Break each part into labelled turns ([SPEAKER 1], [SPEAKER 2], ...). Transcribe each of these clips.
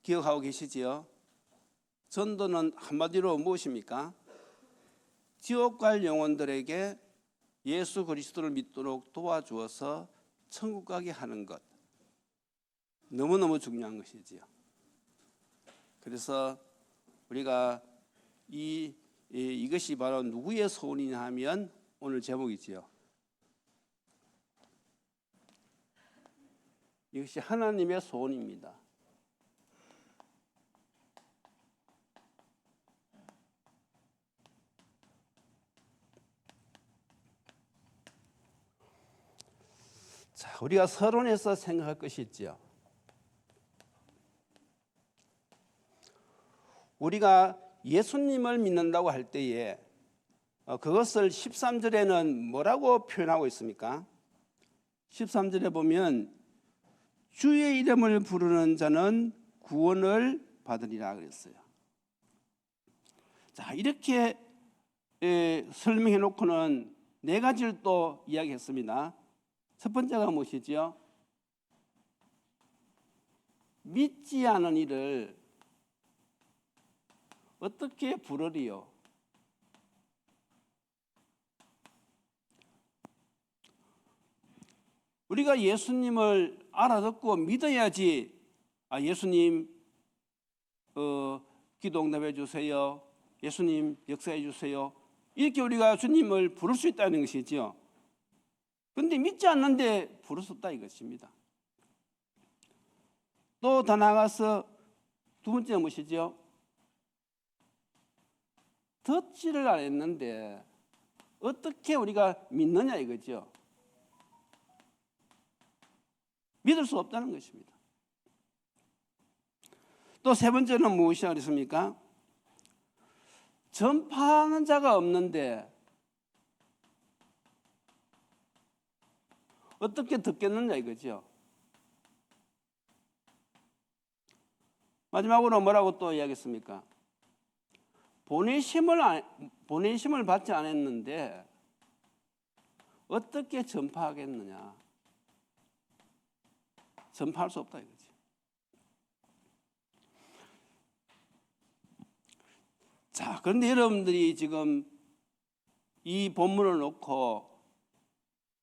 [SPEAKER 1] 기억하고 계시지요? 전도는 한마디로 무엇입니까? 지옥 갈 영혼들에게 예수 그리스도를 믿도록 도와주어서 천국 가게 하는 것. 너무너무 중요한 것이지요. 그래서 우리가 이것이 바로 누구의 소원이냐 하면 오늘 제목이지요. 이것이 하나님의 소원입니다. 자, 우리가 서론에서 생각할 것이 있지요. 우리가 예수님을 믿는다고 할 때에 그것을 13절에는 뭐라고 표현하고 있습니까? 13절에 보면 주의 이름을 부르는 자는 구원을 받으리라 그랬어요. 자, 이렇게 설명해 놓고는 네 가지를 또 이야기했습니다. 첫 번째가 무엇이지요? 믿지 않은 이를 어떻게 부르리요? 우리가 예수님을 알아듣고 믿어야지. 예수님 기도 응답해 주세요. 예수님 역사해 주세요. 이렇게 우리가 주님을 부를 수 있다는 것이지요. 그런데 믿지 않는데 부를 수 없다 이것입니다. 또 더 나아가서 두 번째는 무엇이죠? 듣지를 않았는데 어떻게 우리가 믿느냐 이거죠. 믿을 수 없다는 것입니다. 또 세 번째는 무엇이라 그랬습니까? 전파하는 자가 없는데 어떻게 듣겠느냐 이거죠. 마지막으로 뭐라고 또 이야기했습니까? 보내심을 받지 않았는데 어떻게 전파하겠느냐? 전파할 수 없다 이거지. 자, 그런데 여러분들이 지금 이 본문을 놓고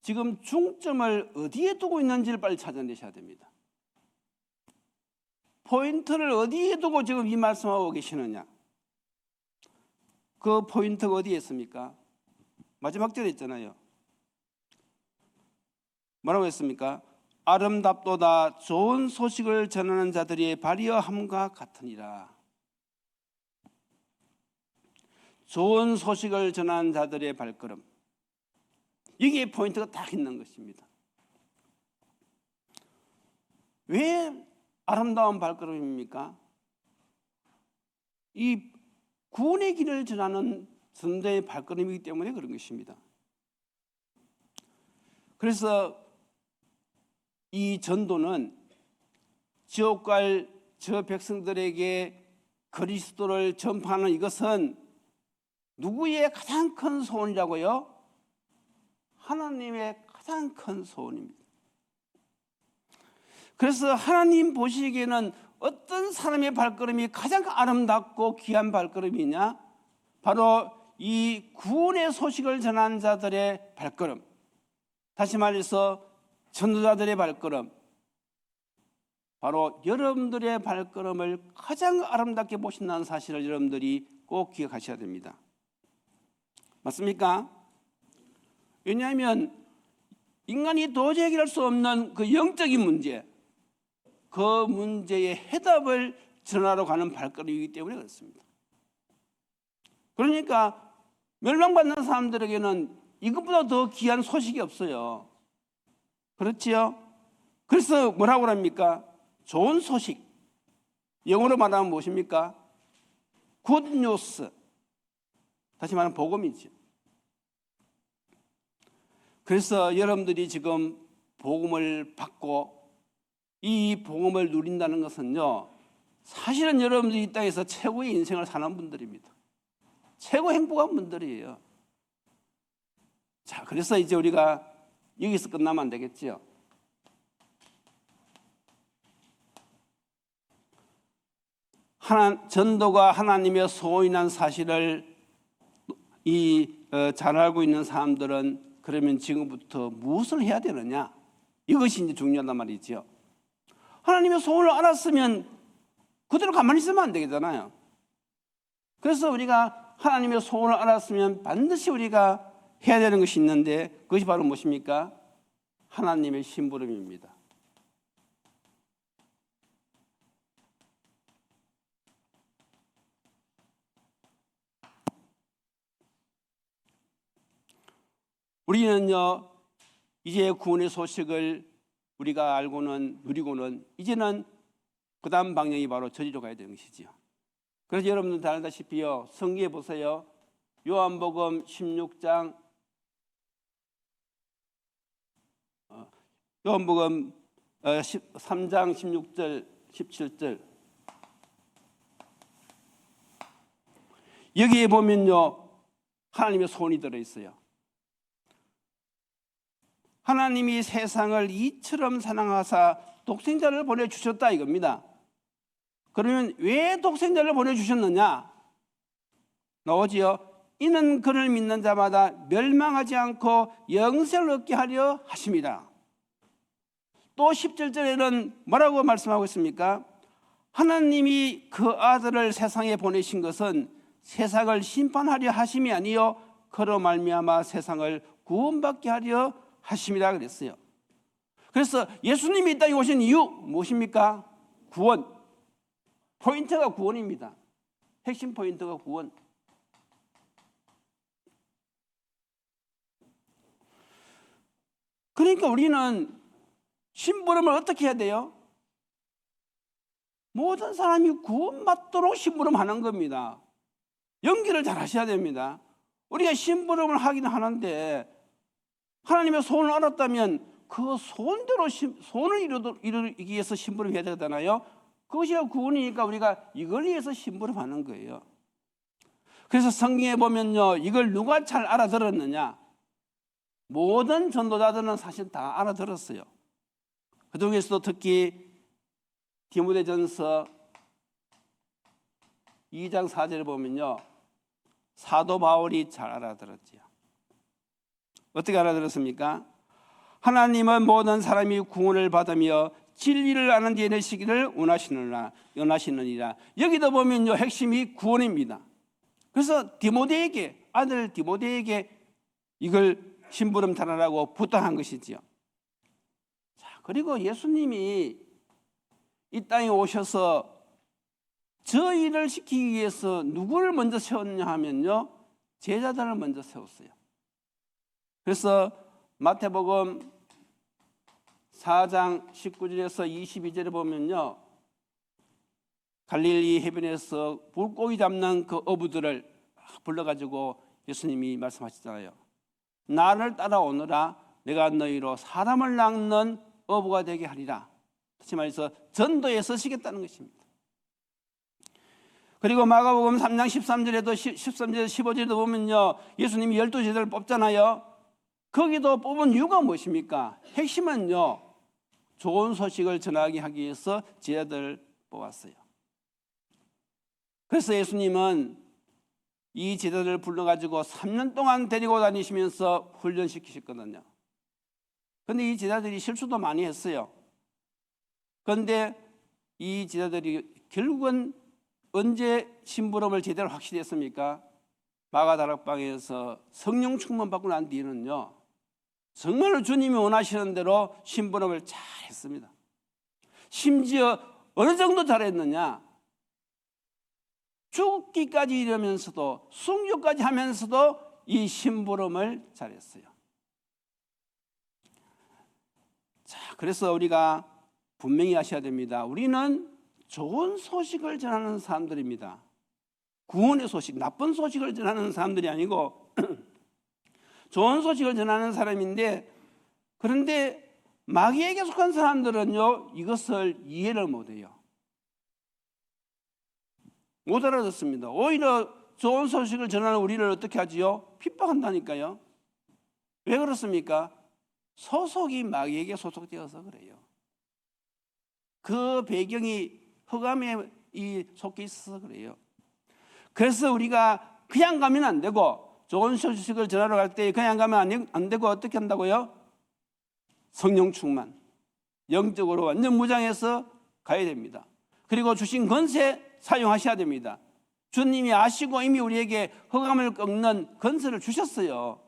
[SPEAKER 1] 지금 중점을 어디에 두고 있는지를 빨리 찾아내셔야 됩니다. 포인트를 어디에 두고 지금 이 말씀하고 계시느냐? 그 포인트가 어디에 있습니까? 마지막 절에 있잖아요. 뭐라고 했습니까? 아름답도다 좋은 소식을 전하는 자들이 발이어함과 같으니라. 좋은 소식을 전하는 자들의 발걸음. 이게 포인트가 딱 있는 것입니다. 왜 아름다운 발걸음입니까? 이 구원의 길을 전하는 선대의 발걸음이기 때문에 그런 것입니다. 그래서 이 전도는 지옥 갈 저 백성들에게 그리스도를 전파하는 이것은 누구의 가장 큰 소원이라고요? 하나님의 가장 큰 소원입니다. 그래서 하나님 보시기에는 어떤 사람의 발걸음이 가장 아름답고 귀한 발걸음이냐? 바로 이 구원의 소식을 전하는 자들의 발걸음. 다시 말해서 전도자들의 발걸음. 바로 여러분들의 발걸음을 가장 아름답게 보신다는 사실을 여러분들이 꼭 기억하셔야 됩니다. 맞습니까? 왜냐하면 인간이 도저히 해결할 수 없는 그 영적인 문제, 그 문제의 해답을 전하러 가는 발걸음이기 때문에 그렇습니다. 그러니까 멸망받는 사람들에게는 이것보다 더 귀한 소식이 없어요. 그렇지요? 그래서 뭐라고 합니까? 좋은 소식. 영어로 말하면 무엇입니까? Good news. 다시 말하면 복음이죠. 그래서 여러분들이 지금 복음을 받고 이 복음을 누린다는 것은요, 사실은 여러분들이 이 땅에서 최고의 인생을 사는 분들입니다. 최고 행복한 분들이에요. 자, 그래서 이제 우리가 여기서 끝나면 안 되겠죠. 전도가 하나님의 소원이라는 사실을 잘 알고 있는 사람들은 그러면 지금부터 무엇을 해야 되느냐? 이것이 이제 중요하단 말이죠. 하나님의 소원을 알았으면 그대로 가만히 있으면 안 되겠잖아요. 그래서 우리가 하나님의 소원을 알았으면 반드시 우리가 해야 되는 것이 있는데, 그것이 바로 무엇입니까? 하나님의 심부름입니다. 우리는요, 이제 구원의 소식을 우리가 알고는 누리고는 이제는 그 다음 방향이 바로 저리로 가야 되는 것이지요. 그래서 여러분들 다 알다시피요, 성경에 보세요. 요한복음 16장 요한복음 3장 16절 17절 여기에 보면요, 하나님의 소원이 들어있어요. 하나님이 세상을 이처럼 사랑하사 독생자를 보내주셨다 이겁니다. 그러면 왜 독생자를 보내주셨느냐? 나오지요. 이는 그를 믿는 자마다 멸망하지 않고 영생을 얻게 하려 하심이라. 또 17절에는 뭐라고 말씀하고 있습니까? 하나님이 그 아들을 세상에 보내신 것은 세상을 심판하려 하심이 아니요 그로 말미암아 세상을 구원받게 하려 하심이라 그랬어요. 그래서 예수님이 이 땅에 오신 이유 무엇입니까? 구원. 포인트가 구원입니다. 핵심 포인트가 구원. 그러니까 우리는 심부름을 어떻게 해야 돼요? 모든 사람이 구원받도록 심부름하는 겁니다. 연기를 잘 하셔야 됩니다. 우리가 심부름을 하긴 하는데 하나님의 소원을 알았다면 그 소원대로 소원을 이루기 위해서 심부름해야 되잖아요. 그것이 구원이니까 우리가 이걸 위해서 심부름하는 거예요. 그래서 성경에 보면요, 이걸 누가 잘 알아들었느냐? 모든 전도자들은 사실 다 알아들었어요. 그중에서도 특히 디모데전서 2장 4절을 보면요, 사도 바울이 잘 알아들었지요. 어떻게 알아들었습니까? 하나님은 모든 사람이 구원을 받으며 진리를 아는 데 이르시기를 원하시느니라. 여기도 보면요, 핵심이 구원입니다. 그래서 디모데에게, 아들 디모데에게 이걸 심부름 전하라고 부탁한 것이지요. 자, 그리고 예수님이 이 땅에 오셔서 저 일을 시키기 위해서 누구를 먼저 세웠냐 하면요, 제자들을 먼저 세웠어요. 그래서 마태복음 4장 19절에서 22절에 보면요, 갈릴리 해변에서 물고기 잡는 그 어부들을 불러가지고 예수님이 말씀하시잖아요. 나를 따라오너라. 내가 너희로 사람을 낚는 어부가 되게 하리라. 다시 말해서 전도에 서시겠다는 것입니다. 그리고 마가복음 3장 13절에도 13절 15절에도 보면요, 예수님이 12제자를 뽑잖아요. 거기도 뽑은 이유가 무엇입니까? 핵심은요, 좋은 소식을 전하게 하기 위해서 제자들을 뽑았어요. 그래서 예수님은 이 제자들을 불러가지고 3년 동안 데리고 다니시면서 훈련시키셨거든요. 그런데 이 제자들이 실수도 많이 했어요. 그런데 이 제자들이 결국은 언제 심부름을 제대로 확실히 했습니까? 마가다락방에서 성령 충만 받고 난 뒤에는요, 정말로 주님이 원하시는 대로 심부름을 잘 했습니다. 심지어 어느 정도 잘했느냐, 죽기까지 이르면서도 순교까지 하면서도 이 심부름을 잘했어요. 자, 그래서 우리가 분명히 아셔야 됩니다. 우리는 좋은 소식을 전하는 사람들입니다. 구원의 소식, 나쁜 소식을 전하는 사람들이 아니고 좋은 소식을 전하는 사람인데, 그런데 마귀에게 속한 사람들은요, 이것을 이해를 못해요. 못 알아듣습니다. 오히려 좋은 소식을 전하는 우리를 어떻게 하지요? 핍박한다니까요. 왜 그렇습니까? 소속이 마귀에게 소속되어서 그래요. 그 배경이 흑암의 속해 있어서 그래요. 그래서 우리가 그냥 가면 안 되고, 좋은 소식을 전하러 갈 때 그냥 가면 안 되고 어떻게 한다고요? 성령 충만, 영적으로 완전 무장해서 가야 됩니다. 그리고 주신 권세 사용하셔야 됩니다. 주님이 아시고 이미 우리에게 흑암을 꺾는 권세를 주셨어요.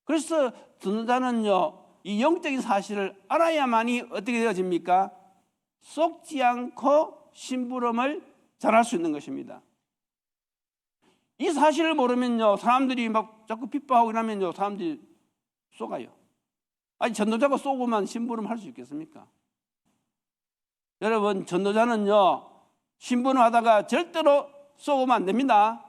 [SPEAKER 1] 그래서 듣는 자는요, 이 영적인 사실을 알아야만이 어떻게 되어집니까? 속지 않고 심부름을 잘할 수 있는 것입니다. 이 사실을 모르면요, 사람들이 막 자꾸 핍박하고 이러면요, 사람들이 쏘가요. 아니, 전도자가 쏘고만 심부름 할 수 있겠습니까? 여러분, 전도자는요, 심부름 하다가 절대로 쏘고만 안 됩니다.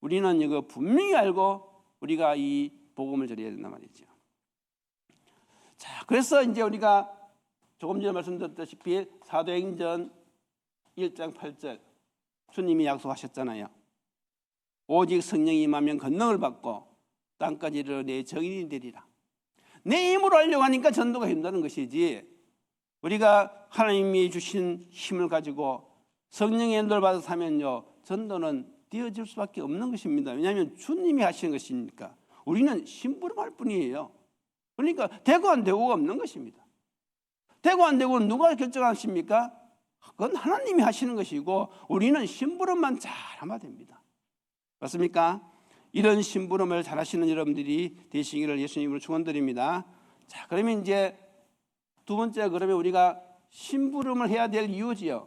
[SPEAKER 1] 우리는 이거 분명히 알고 우리가 이 복음을 전해야 된단 말이죠. 자, 그래서 이제 우리가 조금 전에 말씀드렸다시피 사도행전 1장 8절 주님이 약속하셨잖아요. 오직 성령이 임하면 권능을 받고 땅까지 이르러 내 증인이 되리라. 내 힘으로 하려고 하니까 전도가 힘드는 것이지, 우리가 하나님이 주신 힘을 가지고 성령의 인도를 받아서 하면요, 전도는 되어질 수밖에 없는 것입니다. 왜냐하면 주님이 하시는 것이니까. 우리는 심부름할 뿐이에요. 그러니까 되고 안 되고가 없는 것입니다. 되고 안 되고는 누가 결정하십니까? 그건 하나님이 하시는 것이고 우리는 심부름만 잘하면 됩니다. 맞습니까? 이런 심부름을 잘하시는 여러분들이 되시기를 예수님으로 축원드립니다. 자, 그러면 이제 두 번째, 그러면 우리가 심부름을 해야 될 이유지요.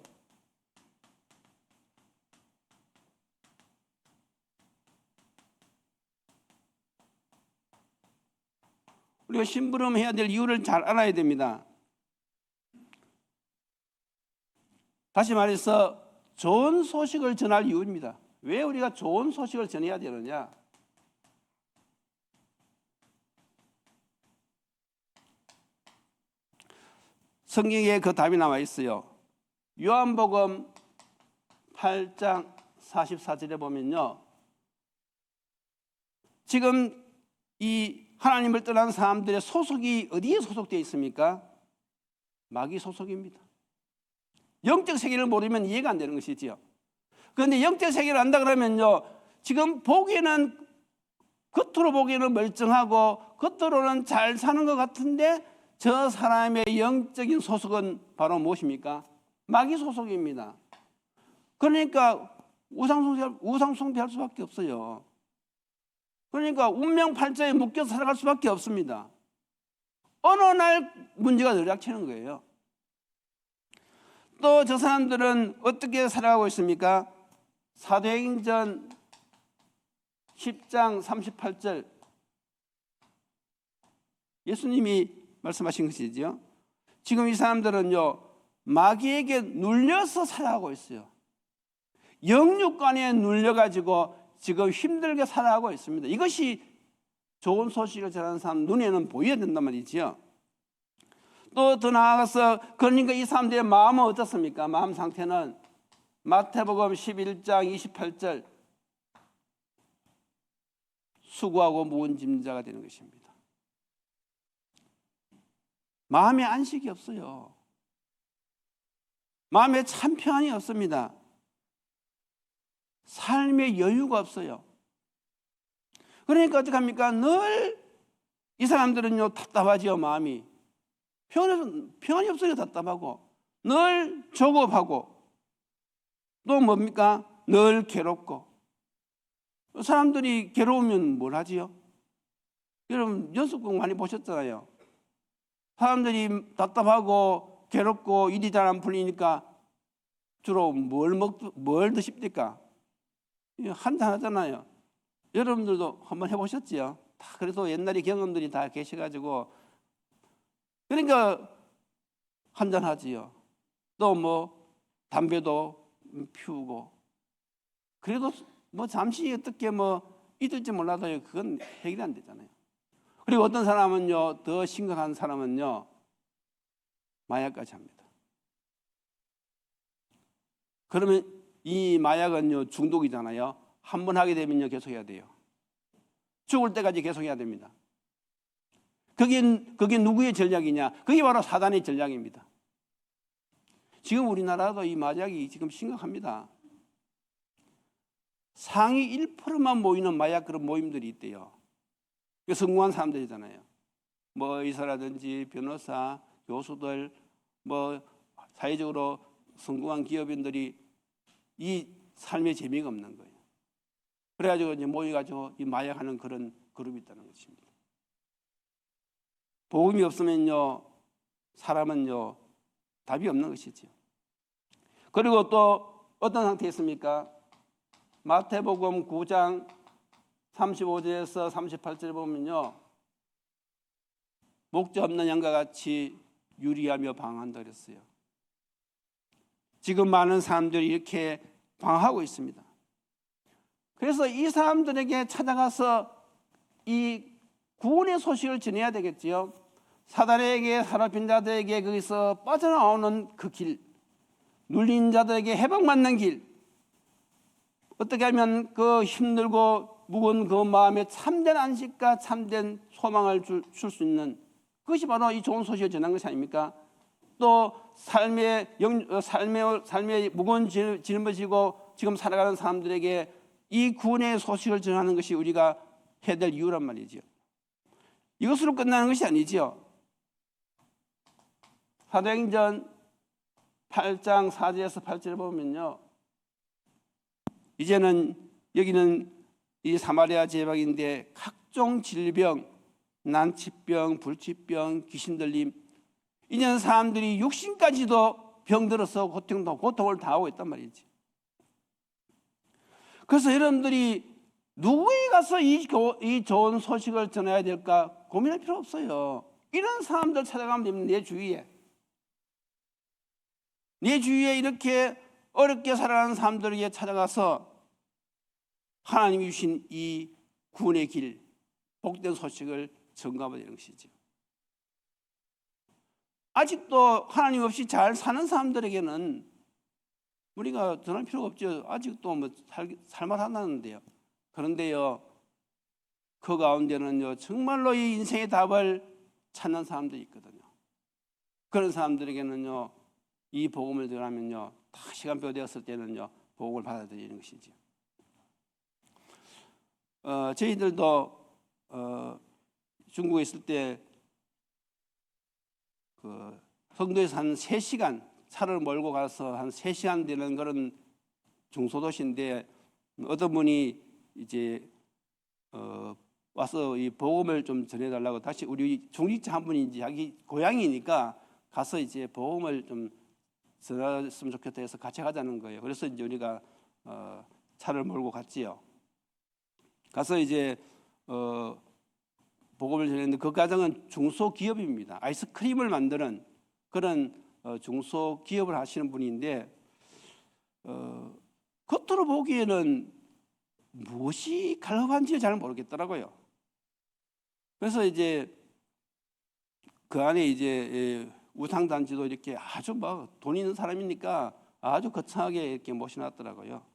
[SPEAKER 1] 우리가 심부름 해야 될 이유를 잘 알아야 됩니다. 다시 말해서 좋은 소식을 전할 이유입니다. 왜 우리가 좋은 소식을 전해야 되느냐? 성경에 그 답이 나와 있어요. 요한복음 8장 44절에 보면요, 지금 이 하나님을 떠난 사람들의 소속이 어디에 소속되어 있습니까? 마귀 소속입니다. 영적 세계를 모르면 이해가 안 되는 것이지요. 그런데 영적 세계를 안다 그러면요, 지금 보기에는, 겉으로 보기에는 멀쩡하고 겉으로는 잘 사는 것 같은데 저 사람의 영적인 소속은 바로 무엇입니까? 마귀 소속입니다. 그러니까 우상숭배할 수밖에 없어요. 그러니까 운명팔자에 묶여 살아갈 수밖에 없습니다. 어느 날 문제가 들이닥치는 거예요. 또 저 사람들은 어떻게 살아가고 있습니까? 사도행전 10장 38절 예수님이 말씀하신 것이죠. 지금 이 사람들은요, 마귀에게 눌려서 살아가고 있어요. 영육간에 눌려가지고 지금 힘들게 살아가고 있습니다. 이것이 좋은 소식을 전하는 사람 눈에는 보여야 된단 말이지요. 또 더 나아가서, 그러니까 이 사람들의 마음은 어떻습니까? 마음 상태는 마태복음 11장 28절 수고하고 무거운 짐자가 되는 것입니다. 마음에 안식이 없어요. 마음에 참 평안이 없습니다. 삶의 여유가 없어요. 그러니까 어떻게 합니까? 늘 이 사람들은요, 답답하지요. 마음이 평안이 없어요. 답답하고 늘 조급하고 또 뭡니까? 늘 괴롭고. 사람들이 괴로우면 뭘 하지요? 여러분 연속극 많이 보셨잖아요. 사람들이 답답하고 괴롭고 일이 잘 안 풀리니까 주로 뭘 드십니까? 한잔 하잖아요. 여러분들도 한번 해보셨지요? 다 그래도 옛날에 경험들이 다 계셔가지고, 그러니까 한잔 하지요. 또 뭐 담배도 피우고. 그래도 뭐 잠시 어떻게 뭐 잊을지 몰라도 그건 해결이 안 되잖아요. 그리고 어떤 사람은요, 더 심각한 사람은요, 마약까지 합니다. 그러면 이 마약은요, 중독이잖아요. 한 번 하게 되면요, 계속 해야 돼요. 죽을 때까지 계속 해야 됩니다. 그게 누구의 전략이냐? 그게 바로 사단의 전략입니다. 지금 우리나라도 이 마약이 지금 심각합니다. 상위 1%만 모이는 마약 그런 모임들이 있대요. 성공한 사람들이잖아요. 뭐 의사라든지 변호사, 교수들, 뭐 사회적으로 성공한 기업인들이 이 삶의 재미가 없는 거예요. 그래가지고 이제 모여가지고 이 마약하는 그런 그룹이 있다는 것입니다. 복음이 없으면요, 사람은요, 답이 없는 것이죠. 그리고 또 어떤 상태에 있습니까? 마태복음 9장 35절에서 38절 보면요, 목자 없는 양과 같이 유리하며 방황한다 그랬어요. 지금 많은 사람들이 이렇게 방황하고 있습니다. 그래서 이 사람들에게 찾아가서 이 구원의 소식을 전해야 되겠지요. 사단에게 사로잡힌 자들에게 거기서 빠져나오는 그 길, 눌린 자들에게 해방받는 길, 어떻게 하면 그 힘들고 무거운 그 마음에 참된 안식과 참된 소망을 줄 수 있는, 그것이 바로 이 좋은 소식을 전한 것이 아닙니까? 또 삶의 무거운 짊어지고 지금 살아가는 사람들에게 이 구원의 소식을 전하는 것이 우리가 해야 될 이유란 말이죠. 이것으로 끝나는 것이 아니죠. 사도행전 8장 4절에서 8절을 보면요, 이제는 여기는 이 사마리아 지방인데 각종 질병, 난치병, 불치병, 귀신 들림, 이제는 사람들이 육신까지도 병들어서 고통을 당하고 있단 말이지. 그래서 여러분들이 누구에 가서 이 좋은 소식을 전해야 될까 고민할 필요 없어요. 이런 사람들 찾아가면 됩니다. 내 주위에 이렇게 어렵게 살아가는 사람들에게 찾아가서 하나님이 주신 이 구원의 길, 복된 소식을 전가하면 되는 것이죠. 아직도 하나님 없이 잘 사는 사람들에게는 우리가 전할 필요가 없죠. 아직도 뭐 살만하다는데요. 그런데요, 그 가운데는요, 정말로 이 인생의 답을 찾는 사람들이 있거든요. 그런 사람들에게는요, 이 복음을 전하면요, 다 시간표 되었을 때는요, 복음을 받아들이는 것이죠. 저희들도 중국에 있을 때 그 성도에서 한 3시간 차를 몰고 가서 한 3시간 되는 그런 중소도시인데, 어떤 분이 이제 와서 이 복음을 좀 전해달라고, 다시 우리 중직자 한 분이 이제 자기 고향이니까 가서 이제 복음을 좀 전했으면 좋겠다 해서 같이 가자는 거예요. 그래서 이제 우리가 차를 몰고 갔지요. 가서 이제 복음을 전했는데, 그 가정은 중소기업입니다. 아이스크림을 만드는 그런 중소기업을 하시는 분인데, 겉으로 보기에는 무엇이 갈급한지 잘 모르겠더라고요. 그래서 이제 그 안에 이제 우상단지도 이렇게 아주 막 돈 있는 사람이니까 아주 거창하게 이렇게 모셔놨더라고요.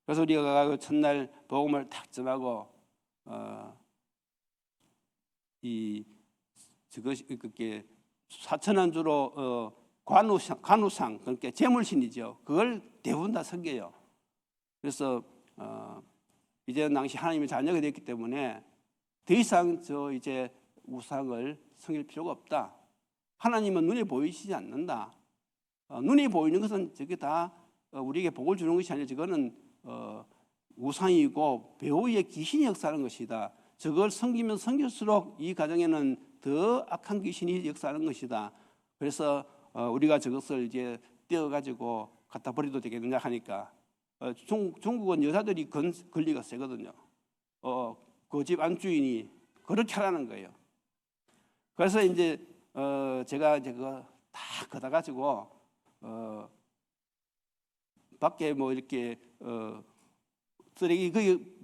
[SPEAKER 1] 그래서 우리가 가서 첫날 복음을 탁 전하고 그렇게 사천안주로 관우상, 그러니까 재물신이죠. 그걸 대부분 다 섬겨요. 그래서 이제는 당시 하나님의 자녀가 됐기 때문에 더 이상 이제 우상을 섬길 필요가 없다. 하나님은 눈에 보이시지 않는다. 눈에 보이는 것은 저게 다 우리에게 복을 주는 것이 아니라 저거는 우상이고 배후의 귀신이 역사하는 것이다. 저걸 섬기면 섬길수록 이 가정에는 더 악한 귀신이 역사하는 것이다. 그래서 우리가 저것을 이제 떼어가지고 갖다 버려도 되겠느냐 하니까, 중국은 여자들이 권리가 세거든요. 그 집 안주인이 그렇게 하라는 거예요. 그래서 이제 제가 이제 그거 다 걷어가지고 밖에 뭐 이렇게 쓰레기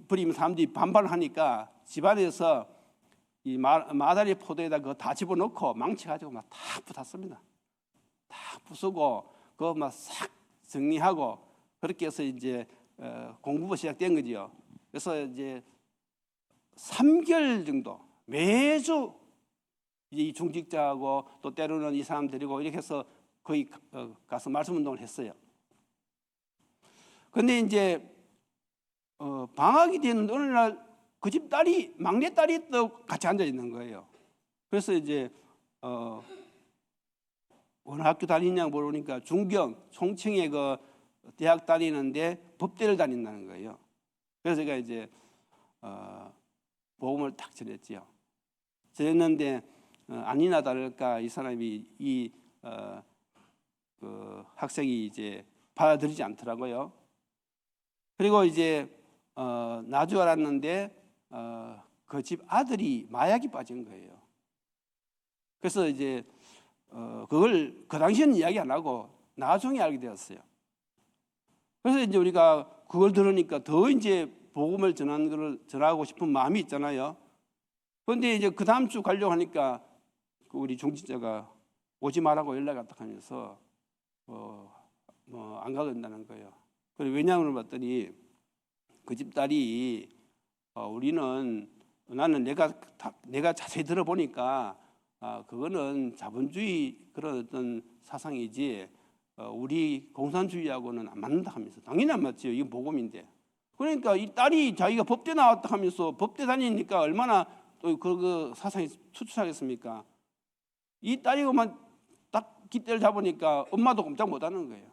[SPEAKER 1] 버리면 사람들이 반발하니까 집안에서 이 마다리 포도에다 그거 다 집어넣고 망치 가지고 막 다 부쉈습니다. 다 부수고 그거 막 싹 정리하고, 그렇게 해서 이제 공부가 시작된 거지요. 그래서 이제 3개월 정도 매주 이 중직자하고 또 때로는 이 사람 데리고 이렇게 해서 거기 가서 말씀 운동을 했어요. 근데 이제 방학이 되는 어느 날 그 집 딸이, 막내 딸이 또 같이 앉아 있는 거예요. 그래서 이제 어느 학교 다니냐고 물으니까 중경 총청에 그 대학 다니는데 법대를 다닌다는 거예요. 그래서 제가 이제 복음을 딱 전했지요. 전했는데 아니나 다를까 이 사람이 그 학생이 이제 받아들이지 않더라고요. 그리고 이제 나중 알았는데 그 집 아들이 마약이 빠진 거예요. 그래서 이제 그걸 그 당시에는 이야기 안 하고 나중에 알게 되었어요. 그래서 이제 우리가 그걸 들으니까 더 이제 복음을 전하고 싶은 마음이 있잖아요. 그런데 이제 그 다음 주 가려고 하니까 우리 중직자가 오지 말라고 연락 왔다 하면서 안 가도 된다는 거예요. 그래서 왜냐하면 봤더니 그 집 딸이 나는 내가 자세히 들어보니까 그거는 자본주의 그런 어떤 사상이지 우리 공산주의하고는 안 맞는다 하면서 당연히 안 맞죠. 이게 복음인데. 그러니까 이 딸이 자기가 법대 나왔다 하면서 법대 다니니까 얼마나 또 그 사상이 투철하겠습니까? 이 딸이고만 딱 깃대를 잡으니까 엄마도 꼼짝 못하는 거예요.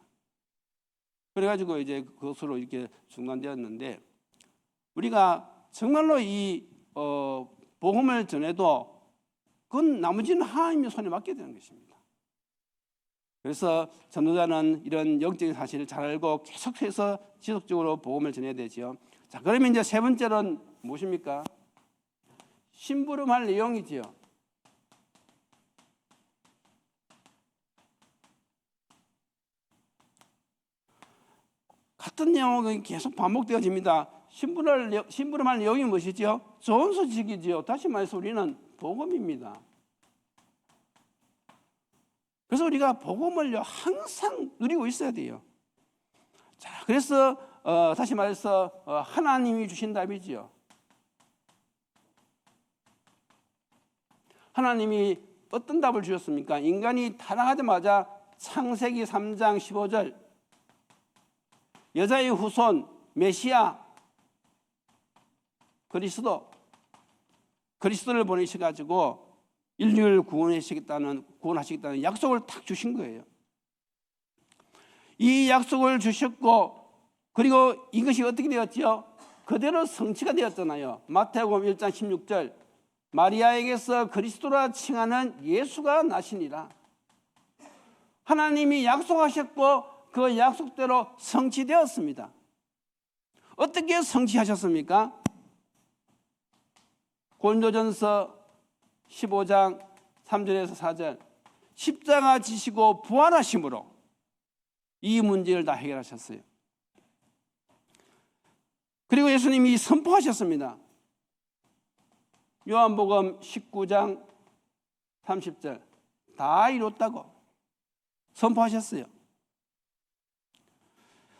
[SPEAKER 1] 그래가지고 이제 그것으로 이렇게 중단되었는데 우리가 정말로 이 복음을 전해도 그건 나머지는 하나님의 손에 맡게 되는 것입니다. 그래서 전도자는 이런 영적인 사실을 잘 알고 계속해서 지속적으로 복음을 전해야 되죠. 자, 그러면 이제 세 번째는 무엇입니까? 심부름할 내용이지요. 같은 내용이 계속 반복되어집니다. 심부름할 내용이 무엇이죠? 좋은 소식이지요. 다시 말해서 우리는 복음입니다. 그래서 우리가 복음을 항상 누리고 있어야 돼요. 자, 그래서 다시 말해서 하나님이 주신 답이지요. 하나님이 어떤 답을 주셨습니까? 인간이 타락하자마자 창세기 3장 15절 여자의 후손 메시아 그리스도를 보내셔가지고 인류를 구원하시겠다는 약속을 탁 주신 거예요. 이 약속을 주셨고 그리고 이것이 어떻게 되었죠? 그대로 성취가 되었잖아요. 마태복음 1장 16절 마리아에게서 그리스도라 칭하는 예수가 나시니라. 하나님이 약속하셨고 그 약속대로 성취되었습니다. 어떻게 성취하셨습니까? 고린도전서 15장 3절에서 4절 십자가 지시고 부활하심으로 이 문제를 다 해결하셨어요. 그리고 예수님이 선포하셨습니다. 요한복음 19장 30절 다 이뤘다고 선포하셨어요.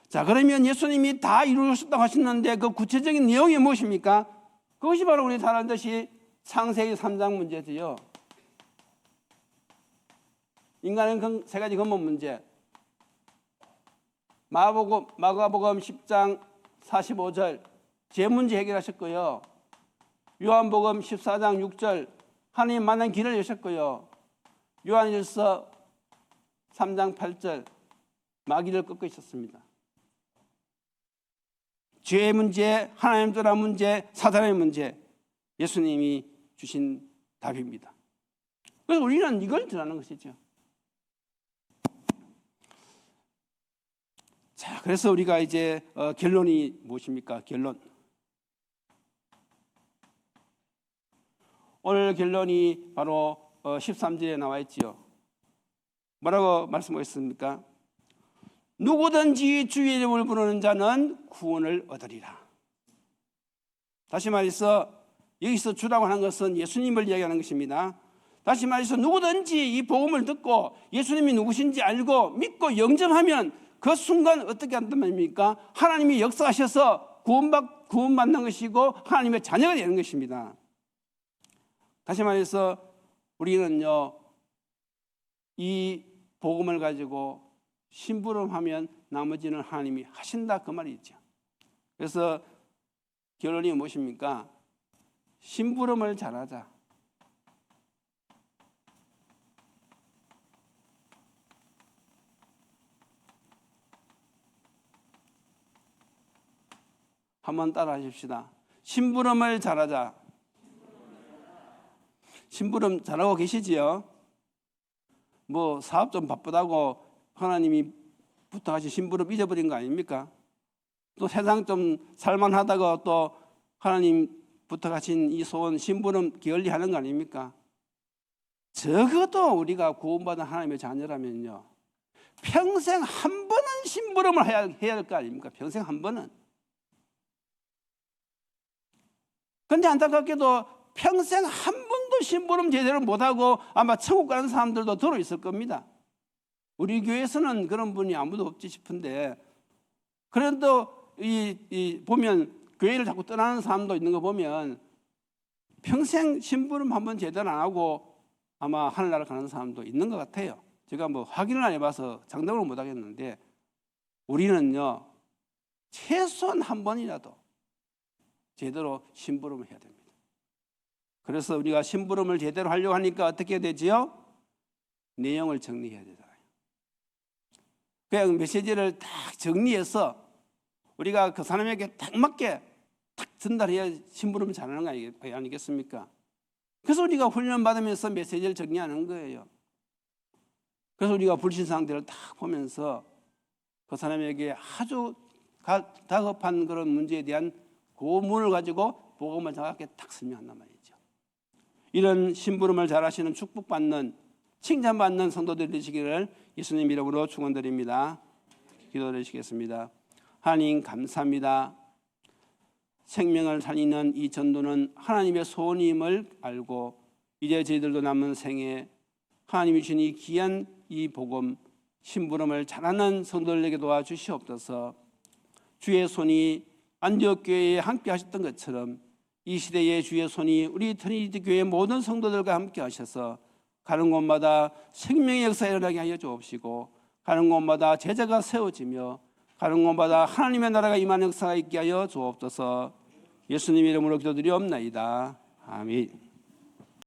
[SPEAKER 1] 자, 그러면 예수님이 다 이루셨다고 하셨는데 그 구체적인 내용이 무엇입니까? 그것이 바로 우리 잘 아는 듯이 창세기 3장 문제지요. 인간의 세 가지 근본 문제. 마가복음 10장 45절 제 문제 해결하셨고요. 요한복음 14장 6절 하나님 만난 길을 여셨고요. 요한일서 3장 8절 마귀를 꺾으셨습니다. 죄의 문제, 하나님 떠나 문제, 사단의 문제 예수님이 주신 답입니다. 그래서 우리는 이걸 전하는 것이죠. 자, 그래서 우리가 이제 결론이 무엇입니까? 결론. 오늘 결론이 바로 13절에 나와 있지요. 뭐라고 말씀하셨습니까? 누구든지 주의 이름을 부르는 자는 구원을 얻으리라. 다시 말해서 여기서 주라고 하는 것은 예수님을 이야기하는 것입니다. 다시 말해서 누구든지 이 복음을 듣고 예수님이 누구신지 알고 믿고 영접하면 그 순간 어떻게 한단 말입니까? 하나님이 역사하셔서 구원받는 것이고 하나님의 자녀가 되는 것입니다. 다시 말해서 우리는요 이 복음을 가지고 심부름하면 나머지는 하나님이 하신다 그 말이죠. 그래서 결론이 무엇입니까? 심부름을 잘하자. 한번 따라 하십시다. 심부름을 잘하자. 심부름 잘하고 계시지요? 뭐 사업 좀 바쁘다고 하나님이 부탁하신 심부름 잊어버린 거 아닙니까? 또 세상 좀 살만하다고 또 하나님 부탁하신 이 소원 심부름 게을리하는 거 아닙니까? 적어도 우리가 구원받은 하나님의 자녀라면요, 평생 한 번은 심부름을 해야 할 거 아닙니까? 평생 한 번은. 근데 안타깝게도 평생 한 번도 심부름 제대로 못하고 아마 천국 가는 사람들도 들어있을 겁니다. 우리 교회에서는 그런 분이 아무도 없지 싶은데, 그래도 보면 교회를 자꾸 떠나는 사람도 있는 거 보면 평생 심부름 한 번 제대로 안 하고 아마 하늘나라 가는 사람도 있는 것 같아요. 제가 뭐 확인을 안 해봐서 장담을 못 하겠는데, 우리는요 최소한 한 번이라도 제대로 심부름을 해야 됩니다. 그래서 우리가 심부름을 제대로 하려고 하니까 어떻게 되지요? 내용을 정리해야 되잖아요. 그냥 메시지를 딱 정리해서 우리가 그 사람에게 딱 맞게 딱 전달해야 심부름을 잘하는 거 아니겠습니까? 그래서 우리가 훈련 받으면서 메시지를 정리하는 거예요. 그래서 우리가 불신상들을 딱 보면서 그 사람에게 아주 다급한 그런 문제에 대한 고문을 가지고 복음을 정확하게 딱 설명한단 말이죠. 이런 심부름을 잘하시는 축복받는 칭찬받는 성도들 되시기를 예수님 이름으로 축원드립니다. 기도드리시겠습니다. 하나님 감사합니다. 생명을 살리는 이 전도는 하나님의 소원임을 알고 이제 저희들도 남은 생에 하나님이 주신 이 귀한 이 복음 심부름을 잘하는 성도들에게 도와주시옵소서. 주의 손이 안디옥 교회에 함께 하셨던 것처럼 이 시대에 주의 손이 우리 트리니티 교회 모든 성도들과 함께 하셔서 가는 곳마다 생명의 역사에 일어나게 하여 주옵시고, 가는 곳마다 제자가 세워지며 가는 곳마다 하나님의 나라가 임하는 역사가 있게 하여 주옵소서. 예수님 이름으로 기도드리옵나이다. 아멘.